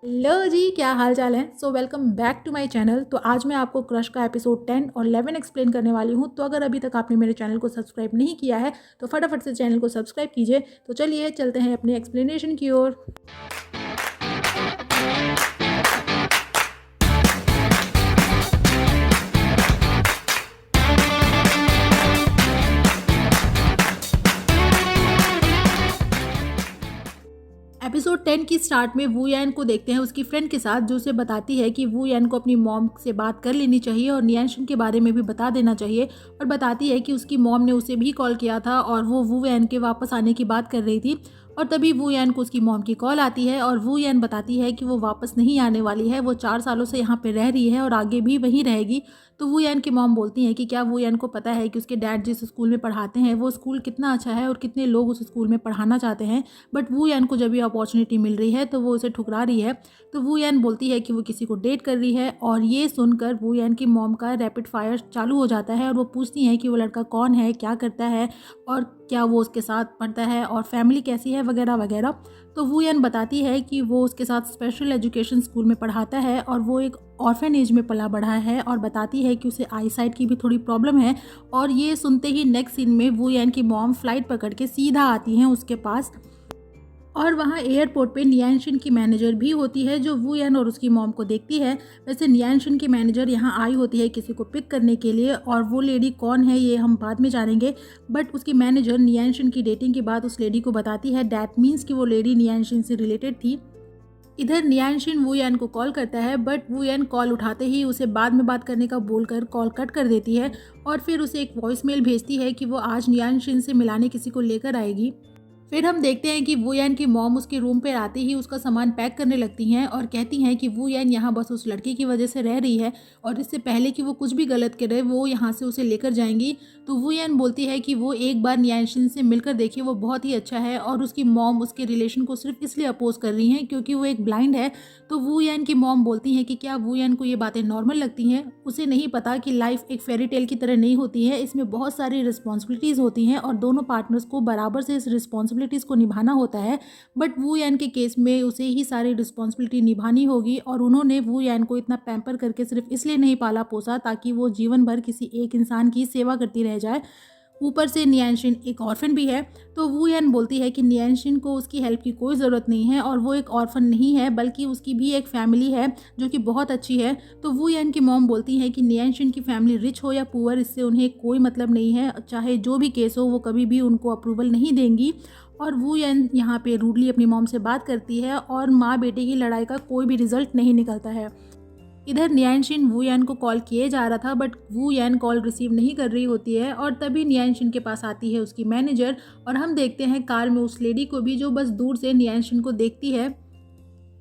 Hello जी, क्या हाल चाल है। Welcome back to my channel. तो आज मैं आपको क्रश का एपिसोड 10 और 11 एक्सप्लेन करने वाली हूँ। तो अगर अभी तक आपने मेरे चैनल को सब्सक्राइब नहीं किया है तो फटाफट से चैनल को सब्सक्राइब कीजिए। तो चलिए चलते हैं अपनी एक्सप्लेनेशन की ओर। एपिसोड 10 की स्टार्ट में वू यान को देखते हैं उसकी फ्रेंड के साथ, जो उसे बताती है कि वू यान को अपनी मॉम से बात कर लेनी चाहिए और नियांशन के बारे में भी बता देना चाहिए। और बताती है कि उसकी मॉम ने उसे भी कॉल किया था और वो वू यान के वापस आने की बात कर रही थी। और तभी वू यान को उसकी मॉम की कॉल आती है और वू यान बताती है कि वो वापस नहीं आने वाली है, वो 4 सालों से यहाँ पे रह रही है और आगे भी वहीं रहेगी। तो वू यान की मॉम बोलती हैं कि क्या वू यान को पता है कि उसके डैड जिस स्कूल में पढ़ाते हैं वो स्कूल कितना अच्छा है और कितने लोग उस स्कूल में पढ़ाना चाहते हैं। बट वू यान को जब ये अपॉर्चुनिटी मिल रही है तो वो उसे ठुकरा रही है। तो वू यान बोलती है कि वो किसी को डेट कर रही है और ये सुनकर वू यान की मॉम का रैपिड फायर चालू हो जाता है और वो पूछती हैं कि वो लड़का कौन है, क्या करता है और क्या वो उसके साथ पढ़ता है और फैमिली कैसी है वगैरह वगैरह। तो वू यान बताती है कि वो उसके साथ स्पेशल एजुकेशन स्कूल में पढ़ाता है और वो एक ऑर्फन एज में पला बढ़ा है और बताती है कि उसे आई साइट की भी थोड़ी प्रॉब्लम है। और ये सुनते ही नेक्स्ट सीन में वू यान की मॉम फ्लाइट पकड़ के सीधा आती हैं उसके पास। और वहाँ एयरपोर्ट पे नियांशिन की मैनेजर भी होती है जो वू यान और उसकी मॉम को देखती है। वैसे नियांशिन की मैनेजर यहाँ आई होती है किसी को पिक करने के लिए और वो लेडी कौन है ये हम बाद में जानेंगे। बट उसकी मैनेजर नियांशिन की डेटिंग के बाद उस लेडी को बताती है, डैट मीन्स कि वो लेडी नियांशिन से रिलेटेड थी। इधर नियांशिन वू यान को कॉल करता है बट वू यान कॉल उठाते ही उसे बाद में बात करने का बोलकर कॉल कट कर देती है और फिर उसे एक वॉइस मेल भेजती है कि वो आज नियांशिन से मिलाने किसी को लेकर आएगी। फिर हम देखते हैं कि वू यान की मॉम उसके रूम पे आते ही उसका सामान पैक करने लगती हैं और कहती हैं कि वू यान यहाँ बस उस लड़के की वजह से रह रही है और इससे पहले कि वो कुछ भी गलत करे वो यहाँ से उसे लेकर जाएंगी। तो वू यान बोलती है कि वो एक बार नियांशिन से मिलकर देखिए, वो बहुत ही अच्छा है और उसकी मॉम उसके रिलेशन को सिर्फ इसलिए अपोज कर रही हैं क्योंकि वो एक ब्लाइंड है। तो वू यान की मॉम बोलती हैं कि क्या वू यान को ये बातें नॉर्मल लगती हैं, उसे नहीं पता कि लाइफ एक फेरी टेल की तरह नहीं होती है, इसमें बहुत सारी रिस्पॉन्सिबिलिटीज़ होती हैं और दोनों पार्टनर्स को बराबर से इस रिस्पॉन्सिबिलिटीज़ को निभाना होता है। बट वू यान के केस में उसे ही सारी रिस्पॉन्सिबिलिटी निभानी होगी और उन्होंने वू यान को इतना पैम्पर करके सिर्फ इसलिए नहीं पाला पोसा ताकि वो जीवन भर किसी एक इंसान की सेवा करती रह जाए। ऊपर से नियांशिन एक ऑर्फन भी है। तो वू यान बोलती है कि नियांशिन को उसकी हेल्प की कोई ज़रूरत नहीं है और वो एक ऑर्फन नहीं है बल्कि उसकी भी एक फैमिली है जो कि बहुत अच्छी है। तो वू यान की मॉम बोलती है कि नियांशिन की फैमिली रिच हो या पुअर, इससे उन्हें कोई मतलब नहीं है, चाहे जो भी केस हो वो कभी भी उनको अप्रूवल नहीं देंगी। और वू यान यहाँ पे रूडली अपनी मॉम से बात करती है और माँ बेटे की लड़ाई का कोई भी रिजल्ट नहीं निकलता है। इधर नियांशिन वू यान को कॉल किए जा रहा था बट वू यान कॉल रिसीव नहीं कर रही होती है और तभी नियांशिन के पास आती है उसकी मैनेजर और हम देखते हैं कार में उस लेडी को भी जो बस दूर से नियांशिन को देखती है।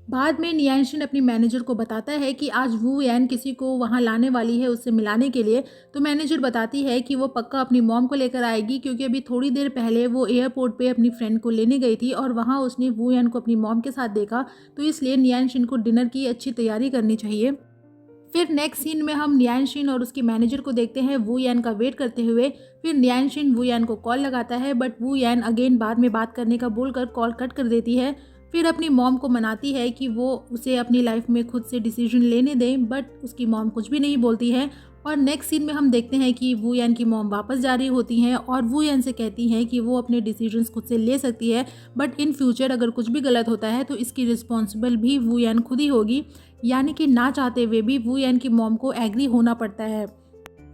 बाद में नियांशिन अपनी मैनेजर को बताता है कि आज वू यान किसी को वहाँ लाने वाली है उससे मिलाने के लिए। तो मैनेजर बताती है कि वो पक्का अपनी मॉम को लेकर आएगी क्योंकि अभी थोड़ी देर पहले वो एयरपोर्ट पे अपनी फ्रेंड को लेने गई थी और वहाँ उसने वू यान को अपनी मॉम के साथ देखा। तो इसलिए नियांशिन को डिनर की अच्छी तैयारी करनी चाहिए। फिर नेक्स्ट सीन में हम नियांशिन और उसकी मैनेजर को देखते हैं वू यान का वेट करते हुए। फिर नियांशिन वू यान को कॉल लगाता है बट वू यान अगेन बाद में बात करने का बोलकर कॉल कट कर देती है। फिर अपनी मॉम को मनाती है कि वो उसे अपनी लाइफ में खुद से डिसीजन लेने दें बट उसकी मॉम कुछ भी नहीं बोलती है। और नेक्स्ट सीन में हम देखते हैं कि वू यान की मॉम वापस जा रही होती हैं और वू यान से कहती हैं कि वो अपने डिसीजंस खुद से ले सकती है बट इन फ्यूचर अगर कुछ भी गलत होता है तो इसकी रिस्पॉन्सिबल भी वू यान खुद ही होगी। यानी कि ना चाहते हुए भी वू यान की मॉम को एग्री होना पड़ता है।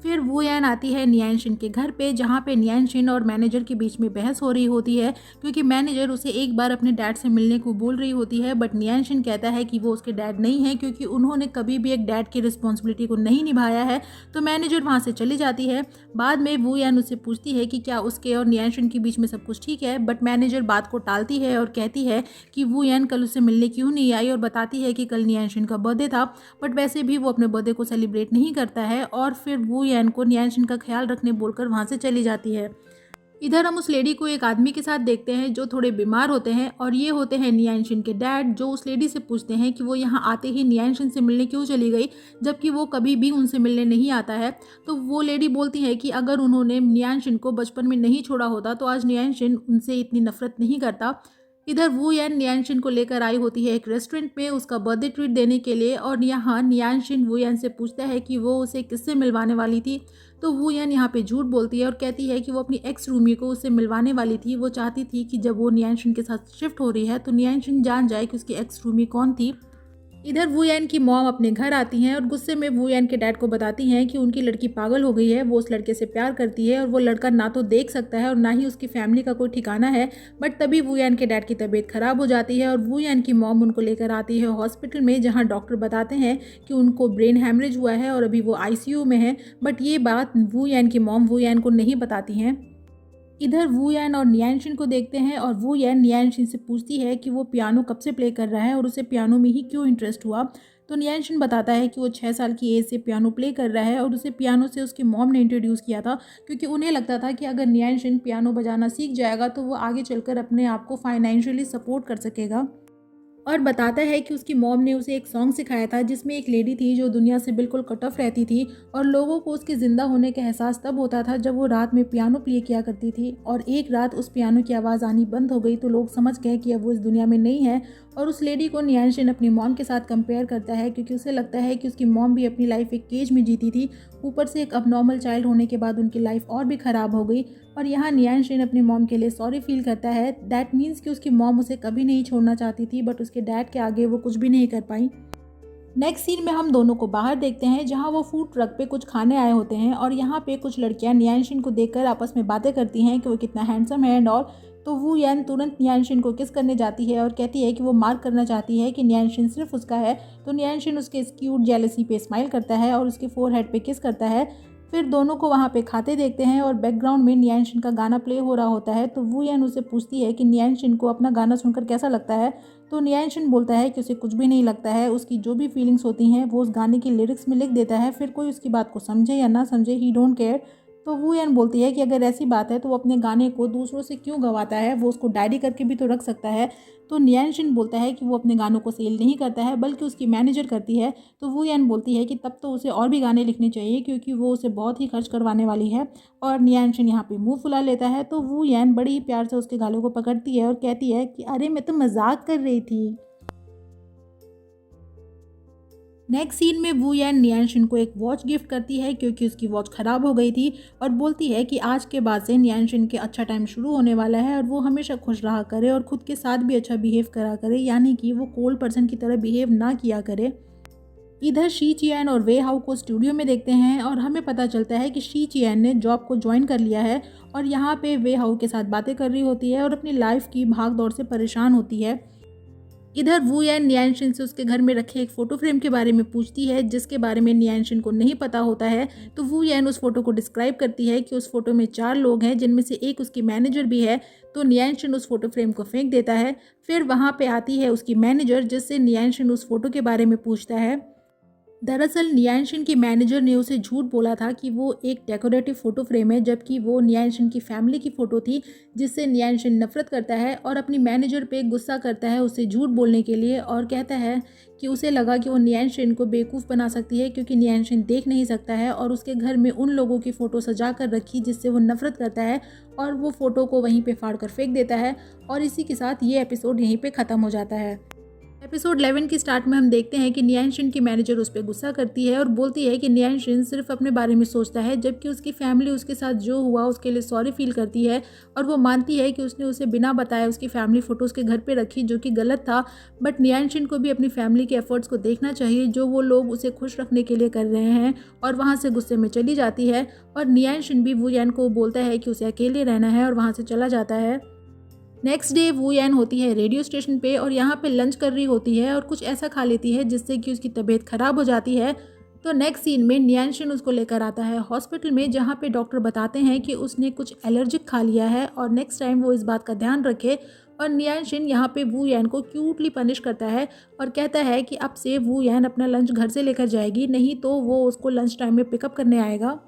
फिर वू यान आती है नियांशिन के घर पे जहाँ पे नियांशिन और मैनेजर के बीच में बहस हो रही होती है क्योंकि मैनेजर उसे एक बार अपने डैड से मिलने को बोल रही होती है बट नियांशिन कहता है कि वो उसके डैड नहीं है क्योंकि उन्होंने कभी भी एक डैड की रिस्पॉन्सिबिलिटी को नहीं निभाया है। तो मैनेजर वहाँ से चली जाती है। बाद में वू यान उससे पूछती है कि क्या उसके और नियांशिन के बीच में सब कुछ ठीक है बट मैनेजर बात को टालती है और कहती है कि वू यान कल उससे मिलने क्यों नहीं आई और बताती है कि कल नियांशिन का बर्थडे था बट वैसे भी वो अपने बर्थडे को सेलिब्रेट नहीं करता है। और फिर वू यान को नियांशिन का ख्याल रखने बोलकर वहाँ से चली जाती है। इधर हम उस लेडी को एक आदमी के साथ देखते हैं जो थोड़े बीमार होते हैं और ये होते हैं नियांशिन के डैड, जो उस लेडी से पूछते हैं कि वो यहाँ आते ही नियांशिन से मिलने क्यों चली गई जबकि वो कभी भी उनसे मिलने नहीं आता है। तो वो लेडी बोलती है कि अगर उन्होंने नियांशिन को बचपन में नहीं छोड़ा होता तो आज नियांशिन उनसे इतनी नफरत नहीं करता। इधर वू यान नियांशिन को लेकर आई होती है एक रेस्टोरेंट में उसका बर्थडे ट्रीट देने के लिए, और यहाँ नियांशिन वू यान से पूछता है कि वो उसे किससे मिलवाने वाली थी। तो वू यान यहाँ पे झूठ बोलती है और कहती है कि वो अपनी एक्स रूमी को उससे मिलवाने वाली थी। वो चाहती थी कि जब वो नियांशिन के साथ शिफ्ट हो रही है तो नियांशिन जान जाए कि उसकी एक्स रूमी कौन थी। इधर वू यान की मॉम अपने घर आती हैं और गुस्से में वू यान के डैड को बताती हैं कि उनकी लड़की पागल हो गई है, वो उस लड़के से प्यार करती है और वो लड़का ना तो देख सकता है और ना ही उसकी फैमिली का कोई ठिकाना है। बट तभी वू यान के डैड की तबीयत खराब हो जाती है और वू यान की मॉम उनको लेकर आती है हॉस्पिटल में, जहाँ डॉक्टर बताते हैं कि उनको ब्रेन हैमरेज हुआ है और अभी वो आईसीयू में है। बट ये बात वू यान की मॉम वू यान को नहीं बताती हैं। इधर वू यान और नियांशिन को देखते हैं और वू यान नियांशिन से पूछती है कि वो पियानो कब से प्ले कर रहा है और उसे पियानो में ही क्यों इंटरेस्ट हुआ। तो नियांशिन बताता है कि वो 6 साल की एज से पियानो प्ले कर रहा है और उसे पियानो से उसकी मॉम ने इंट्रोड्यूस किया था, क्योंकि उन्हें लगता था कि अगर नियांशिन पियानो बजाना सीख जाएगा तो वो आगे चलकर अपने आप को फाइनेंशियली सपोर्ट कर सकेगा। और बताता है कि उसकी मॉम ने उसे एक सॉन्ग सिखाया था जिसमें एक लेडी थी जो दुनिया से बिल्कुल कट ऑफ रहती थी, और लोगों को उसके ज़िंदा होने का एहसास तब होता था जब वो रात में पियानो प्ले किया करती थी। और एक रात उस पियानो की आवाज़ आनी बंद हो गई तो लोग समझ गए कि अब वो इस दुनिया में नहीं है। और उस लेडी को नियांशिन अपनी मॉम के साथ कंपेयर करता है, क्योंकि उसे लगता है कि उसकी मॉम भी अपनी लाइफ एक केज में जीती थी, ऊपर से एक अबनॉर्मल चाइल्ड होने के बाद उनकी लाइफ और भी ख़राब हो गई। और यहाँ नियांशिन अपनी मॉम के लिए सॉरी फील करता है। दैट मीन्स कि उसकी मॉम उसे कभी नहीं छोड़ना चाहती थी, बट उसके डैड के आगे वो कुछ भी नहीं कर पाई। नेक्स्ट सीन में हम दोनों को बाहर देखते हैं, जहाँ वो फूड ट्रक पे कुछ खाने आए होते हैं और यहाँ पे कुछ लड़कियाँ नियांशिन को देखकर आपस में बातें करती हैं कि वो कितना हैंडसम है एंड ऑल। तो वू यान तुरंत नियांशिन को किस करने जाती है और कहती है कि वो मार्क करना चाहती है कि नियांशिन सिर्फ उसका है। तो नियांशिन उसके इस क्यूट जेलसी पे स्माइल करता है और उसके फोरहेड पे किस करता है। फिर दोनों को वहाँ पे खाते देखते हैं और बैकग्राउंड में नियांशिन का गाना प्ले हो रहा होता है। तो वू यान उसे पूछती है कि नियांशिन को अपना गाना सुनकर कैसा लगता है। तो नियांशिन बोलता है कि उसे कुछ भी नहीं लगता है, उसकी जो भी फीलिंग्स होती हैं वो उस गाने की लिरिक्स में लिख देता है, फिर कोई उसकी बात को समझे या ना समझे ही डोंट केयर। तो वू यान बोलती है कि अगर ऐसी बात है तो वो अपने गाने को दूसरों से क्यों गवाता है, वो उसको डायरी करके भी तो रख सकता है। तो नियांशिन बोलता है कि वो अपने गानों को सेल नहीं करता है बल्कि उसकी मैनेजर करती है। तो वू यान बोलती है कि तब तो उसे और भी गाने लिखने चाहिए क्योंकि वो उसे बहुत ही खर्च करवाने वाली है। और नियांशिन यहाँ पे मुंह फुला लेता है। तो वू यान बड़ी ही प्यार से उसके गालों को पकड़ती है और कहती है कि अरे मैं तो मजाक कर रही थी। नेक्स्ट सीन में वू यान नियांशिन को एक वॉच गिफ्ट करती है क्योंकि उसकी वॉच ख़राब हो गई थी, और बोलती है कि आज के बाद से नियांशिन के अच्छा टाइम शुरू होने वाला है और वो हमेशा खुश रहा करे और खुद के साथ भी अच्छा बिहेव करा करे, यानी कि वो कोल्ड पर्सन की तरह बिहेव ना किया करे। इधर शी चियान और वे हाउ को स्टूडियो में देखते हैं और हमें पता चलता है कि शी चियान ने जॉब को ज्वाइन कर लिया है और यहाँ पे वे हाउ के साथ बातें कर रही होती है और अपनी लाइफ की भाग दौड़ से परेशान होती है। इधर वू यान नियांशिन से उसके घर में रखे एक फ़ोटो फ्रेम के बारे में पूछती है जिसके बारे में नियांशिन को नहीं पता होता है। तो वू यान उस फोटो को डिस्क्राइब करती है कि उस फोटो में 4 लोग हैं जिनमें से एक उसकी मैनेजर भी है। तो नियांशिन उस फोटो फ्रेम को फेंक देता है। फिर वहाँ पे आती है उसकी मैनेजर जिससे नियांशिन उस फोटो के बारे में पूछता है। दरअसल नियांशिन की मैनेजर ने उसे झूठ बोला था कि वो एक डेकोरेटिव फ़ोटो फ्रेम है, जबकि वो नियांशिन की फैमिली की फ़ोटो थी, जिससे नियांशिन नफरत करता है और अपनी मैनेजर पे गुस्सा करता है उसे झूठ बोलने के लिए, और कहता है कि उसे लगा कि वो नियांशिन को बेवकूफ़ बना सकती है क्योंकि नियांशिन देख नहीं सकता है, और उसके घर में उन लोगों की फ़ोटो सजा कर रखी जिससे वो नफरत करता है और वो फ़ोटो को वहीं पे फाड़ कर फेंक देता है। और इसी के साथ ये एपिसोड यहीं पे ख़त्म हो जाता है। एपिसोड 11 की स्टार्ट में हम देखते हैं कि नियांशिन की मैनेजर उस पर गुस्सा करती है और बोलती है कि नियांशिन सिर्फ अपने बारे में सोचता है, जबकि उसकी फैमिली उसके साथ जो हुआ उसके लिए सॉरी फील करती है और वो मानती है कि उसने उसे बिना बताए उसकी फैमिली फ़ोटो उसके घर पे रखी, जो कि गलत था। बट नियांशिन को भी अपनी फैमिली के एफर्ट्स को देखना चाहिए जो वो लोग उसे खुश रखने के लिए कर रहे हैं, और वहाँ से गुस्से में चली जाती है। और नियांशिन भी वू यान को बोलता है कि उसे अकेले रहना है और वहाँ से चला जाता है। नेक्स्ट डे वू यान होती है रेडियो स्टेशन पे और यहाँ पे लंच कर रही होती है और कुछ ऐसा खा लेती है जिससे कि उसकी तबीयत ख़राब हो जाती है। तो नेक्स्ट सीन में नियांशिन उसको लेकर आता है हॉस्पिटल में, जहाँ पे डॉक्टर बताते हैं कि उसने कुछ एलर्जिक खा लिया है और नेक्स्ट टाइम वो इस बात का ध्यान रखे। और नियांशिन यहाँ पे वू यान को क्यूटली पनिश करता है और कहता है कि अब से वू यान अपना लंच घर से लेकर जाएगी, नहीं तो वो उसको लंच टाइम में पिकअप करने आएगा।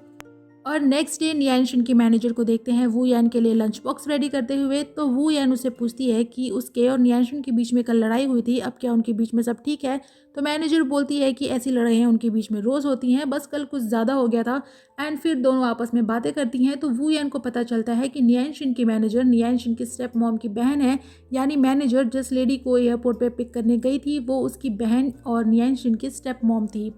और नेक्स्ट डे नियांशन के मैनेजर को देखते हैं वू यान के लिए लंच बॉक्स रेडी करते हुए। तो वू यान उससे पूछती है कि उसके और नियांशन के बीच में कल लड़ाई हुई थी, अब क्या उनके बीच में सब ठीक है? तो मैनेजर बोलती है कि ऐसी लड़ाइयाँ उनके बीच में रोज़ होती हैं, बस कल कुछ ज़्यादा हो गया था। एंड फिर दोनों आपस में बातें करती हैं। तो वू यान को पता चलता है कि नियांशन की मैनेजर नियांशन की स्टेप मॉम की बहन है, यानी मैनेजर जिस लेडी को एयरपोर्ट पे पिक करने गई थी वो उसकी बहन और नियांशन की स्टेप मॉम थी।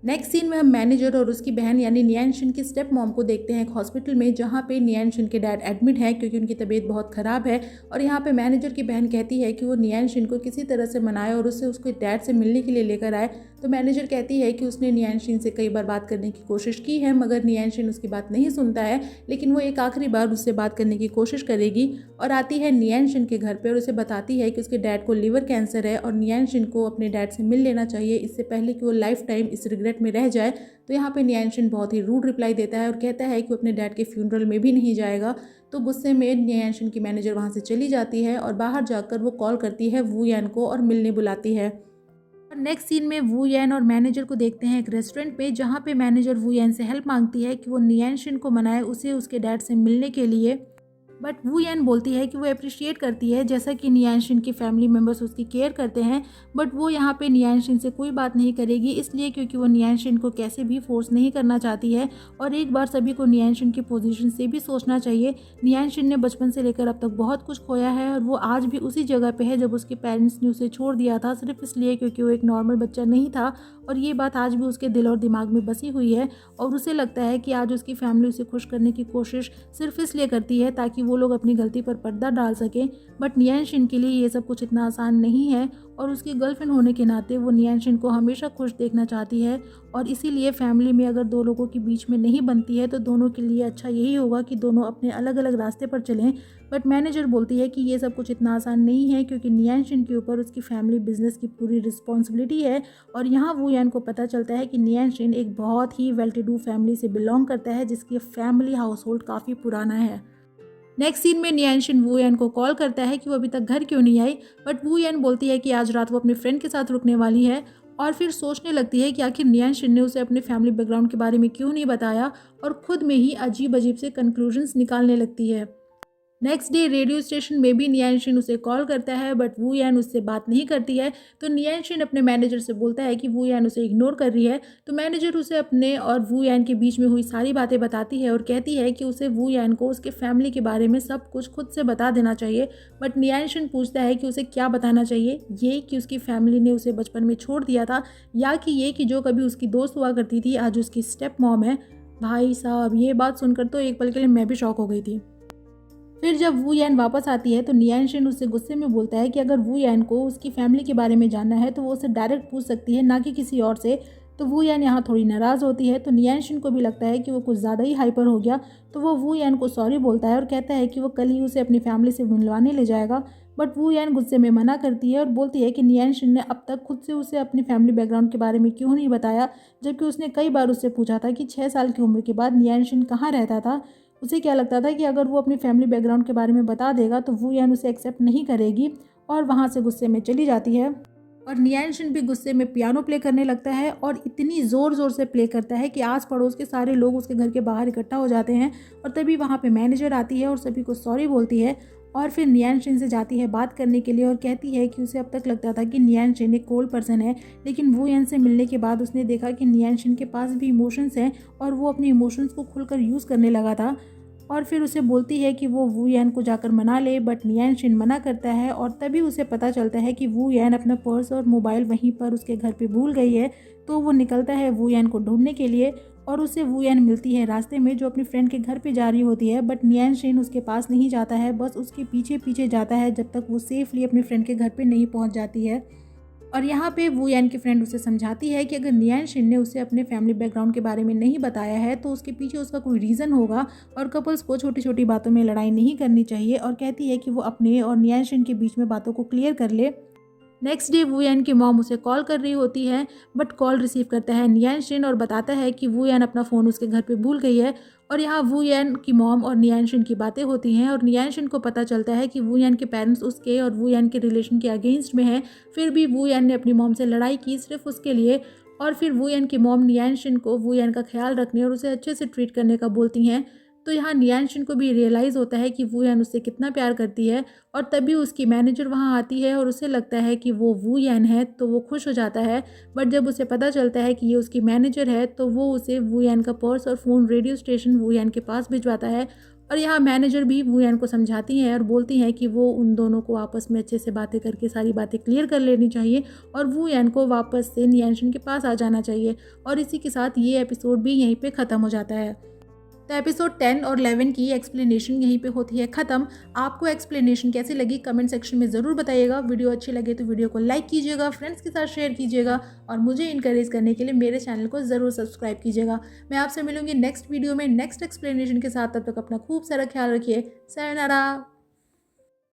नेक्स्ट सीन में हम मैनेजर और उसकी बहन यानी नियांशन की स्टेप मॉम को देखते हैं एक हॉस्पिटल में, जहाँ पे नियांशन के डैड एडमिट है क्योंकि उनकी तबीयत बहुत ख़राब है। और यहाँ पे मैनेजर की बहन कहती है कि वो नियांशन को किसी तरह से मनाए और उससे उसके डैड से मिलने के लिए लेकर आए। तो मैनेजर कहती है कि उसने नियांशन से कई बार बात करने की कोशिश की है, मगर नियांशन उसकी बात नहीं सुनता है, लेकिन वो एक आखिरी बार उससे बात करने की कोशिश करेगी। और आती है नियांशन के घर पे और उसे बताती है कि उसके डैड को लिवर कैंसर है और नियांशन को अपने डैड से मिल लेना चाहिए इससे पहले कि वो लाइफ टाइम इस रिग्रेट में रह जाए। तो यहाँ पे नियांशन बहुत ही रूड रिप्लाई देता है और कहता है कि वो अपने डैड के फ्यूनरल में भी नहीं जाएगा। तो गुस्से में नियांशन की मैनेजर वहाँ से चली जाती है और बाहर जाकर वो कॉल करती है वू यान को और मिलने बुलाती है। और नेक्स्ट सीन में वू यान और मैनेजर को देखते हैं एक रेस्टोरेंट पे, जहाँ पे मैनेजर वू यान से हेल्प मांगती है कि वो नियांशन को मनाए उसे उसके डैड से मिलने के लिए। बट वू यान बोलती है कि वो अप्रिशिएट करती है जैसा कि नियांशन की फैमिली मेम्बर्स उसकी केयर करते हैं, बट वो यहाँ पे नियांशन से कोई बात नहीं करेगी, इसलिए क्योंकि वो नियांशन को कैसे भी फोर्स नहीं करना चाहती है। और एक बार सभी को नियांशन की पोजीशन से भी सोचना चाहिए। नियांशन ने बचपन से लेकर अब तक बहुत कुछ खोया है और वो आज भी उसी जगह पे है जब उसके पेरेंट्स ने उसे छोड़ दिया था, सिर्फ इसलिए क्योंकि वो एक नॉर्मल बच्चा नहीं था। और ये बात आज भी उसके दिल और दिमाग में बसी हुई है और उसे लगता है कि आज उसकी फैमिली उसे खुश करने की कोशिश सिर्फ इसलिए करती है ताकि वो लोग अपनी गलती पर पर्दा डाल सकें। बट नियांशन के लिए ये सब कुछ इतना आसान नहीं है और उसकी गर्लफ्रेंड होने के नाते वो नियांशन को हमेशा खुश देखना चाहती है। और इसीलिए फैमिली में अगर दो लोगों के बीच में नहीं बनती है तो दोनों के लिए अच्छा यही होगा कि दोनों अपने अलग अलग रास्ते पर चलें। बट मैनेजर बोलती है कि ये सब कुछ इतना आसान नहीं है क्योंकि नियांशन के ऊपर उसकी फैमिली बिजनेस की पूरी रिस्पॉन्सिबिलिटी है। और यहाँ वू यान को पता चलता है कि नियांशन एक बहुत ही वेल टू डू फैमिली से बिलोंग करता है जिसकी फैमिली हाउस होल्ड काफ़ी पुराना है। नेक्स्ट सीन में नियांशन वू यान को कॉल करता है कि वो अभी तक घर क्यों नहीं आई, बट वू यान बोलती है कि आज रात वो अपने फ्रेंड के साथ रुकने वाली है। और फिर सोचने लगती है कि आखिर नियांशन ने उसे अपने फैमिली बैकग्राउंड के बारे में क्यों नहीं बताया और खुद में ही अजीब अजीब से कंक्लूजन्स निकालने लगती है। नेक्स्ट डे रेडियो स्टेशन में भी नियांशन उसे कॉल करता है, बट वू यान उससे बात नहीं करती है। तो नियांशन अपने मैनेजर से बोलता है कि वू यान उसे इग्नोर कर रही है। तो मैनेजर उसे अपने और वू यान के बीच में हुई सारी बातें बताती है और कहती है कि उसे वू यान को उसके फैमिली के बारे में सब कुछ खुद से बता देना चाहिए। बट नियांशन पूछता है कि उसे क्या बताना चाहिए, ये कि उसकी फैमिली ने उसे बचपन में छोड़ दिया था या कि ये कि जो कभी उसकी दोस्त हुआ करती थी आज उसकी स्टेप मॉम है। भाई साहब, ये बात सुनकर तो एक पल के लिए मैं भी शॉक हो गई थी। फिर जब वू यान वापस आती है तो नियांशन उससे गुस्से में बोलता है कि अगर वू यान को उसकी फैमिली के बारे में जानना है तो वो उसे डायरेक्ट पूछ सकती है, ना कि किसी और से। तो वू यान यहाँ थोड़ी नाराज़ होती है। तो नियांशन को भी लगता है कि वो कुछ ज़्यादा ही हाइपर हो गया। तो वो वू यान को सॉरी बोलता है और कहता है कि वो कल ही उसे अपनी फैमिली से मिलवाने ले जाएगा। बट वू यान गुस्से में मना करती है और बोलती है कि नियांशन ने अब तक खुद से उसे अपनी फैमिली बैकग्राउंड के बारे में क्यों नहीं बताया, जबकि उसने कई बार उससे पूछा था कि 6 साल की उम्र के बाद नियांशन कहाँ रहता था। उसे क्या लगता था कि अगर वो अपनी फैमिली बैकग्राउंड के बारे में बता देगा तो वू यान उसे एक्सेप्ट नहीं करेगी और वहाँ से गुस्से में चली जाती है। और नियांशन भी गुस्से में पियानो प्ले करने लगता है और इतनी ज़ोर ज़ोर से प्ले करता है कि आस पड़ोस के सारे लोग उसके घर के बाहर इकट्ठा हो जाते हैं। और तभी वहाँ पे मैनेजर आती है और सभी को सॉरी बोलती है और फिर नियांशन से जाती है बात करने के लिए और कहती है कि उसे अब तक लगता था कि नियांशन एक कोल्ड पर्सन है, लेकिन वू यान से मिलने के बाद उसने देखा कि नियांशन के पास भी इमोशंस हैं और वो अपने इमोशंस को खुलकर यूज़ करने लगा था। और फिर उसे बोलती है कि वो वू यान को जाकर मना ले, बट नियांशन मना करता है और तभी उसे पता चलता है कि वू यान अपना पर्स और मोबाइल वहीं पर उसके घर पे भूल गई है। तो वो निकलता है वू यान को ढूंढने के लिए और उसे वू यान मिलती है रास्ते में जो अपनी फ्रेंड के घर पे जा रही होती है। बट नियांशन उसके पास नहीं जाता है, बस उसके पीछे पीछे जाता है जब तक वो सेफली अपनी फ्रेंड के घर पे नहीं पहुंच जाती है। और यहाँ पे वू यान की फ्रेंड उसे समझाती है कि अगर नियांशन ने उसे अपने फैमिली बैकग्राउंड के बारे में नहीं बताया है तो उसके पीछे उसका कोई रीज़न होगा और कपल्स को छोटी छोटी बातों में लड़ाई नहीं करनी चाहिए। और कहती है कि वो अपने और नियांशन के बीच में बातों को क्लियर कर ले। नेक्स्ट डे वू यान की मॉम उसे कॉल कर रही होती है, बट कॉल रिसीव करता है नियांशन और बताता है कि वू यान अपना फ़ोन उसके घर पे भूल गई है। और यहाँ वू यान की मॉम और नियांशन की बातें होती हैं और नियांशन को पता चलता है कि वू यान के पेरेंट्स उसके और वू यान के रिलेशन के अगेंस्ट में हैं। फिर भी वू यान ने अपनी मॉम से लड़ाई की सिर्फ उसके लिए। और फिर वूयन की मॉम नियांशिन को वूयन का ख्याल रखने और उसे अच्छे से ट्रीट करने का बोलती हैं। तो यहाँ नियांशिन को भी रियलाइज़ होता है कि वूयन उससे कितना प्यार करती है और तभी उसकी मैनेजर वहाँ आती है और उसे लगता है कि वो वूयन है, तो वो खुश हो जाता है। बट जब उसे पता चलता है कि ये उसकी मैनेजर है तो वो उसे वूयन का पर्स और फ़ोन रेडियो स्टेशन वूयन के पास भिजवाता है। और यहाँ मैनेजर भी वूयन को समझाती हैं और बोलती हैं कि वो उन दोनों को आपस में अच्छे से बातें करके सारी बातें क्लियर कर लेनी चाहिए और वूयन को वापस से नियांशिन के पास आ जाना चाहिए। और इसी के साथ ये एपिसोड भी यहीं पे ख़त्म हो जाता है। तो एपिसोड 10 और 11 की एक्सप्लेनेशन यहीं पे होती है ख़त्म। आपको एक्सप्लेनेशन कैसी लगी कमेंट सेक्शन में ज़रूर बताइएगा। वीडियो अच्छी लगे तो वीडियो को लाइक कीजिएगा, फ्रेंड्स के साथ शेयर कीजिएगा और मुझे इनकरेज करने के लिए मेरे चैनल को ज़रूर सब्सक्राइब कीजिएगा। मैं आपसे मिलूंगी नेक्स्ट वीडियो में नेक्स्ट एक्सप्लेनेशन के साथ। तब तक अपना खूब सारा ख्याल रखिए। सायोनारा।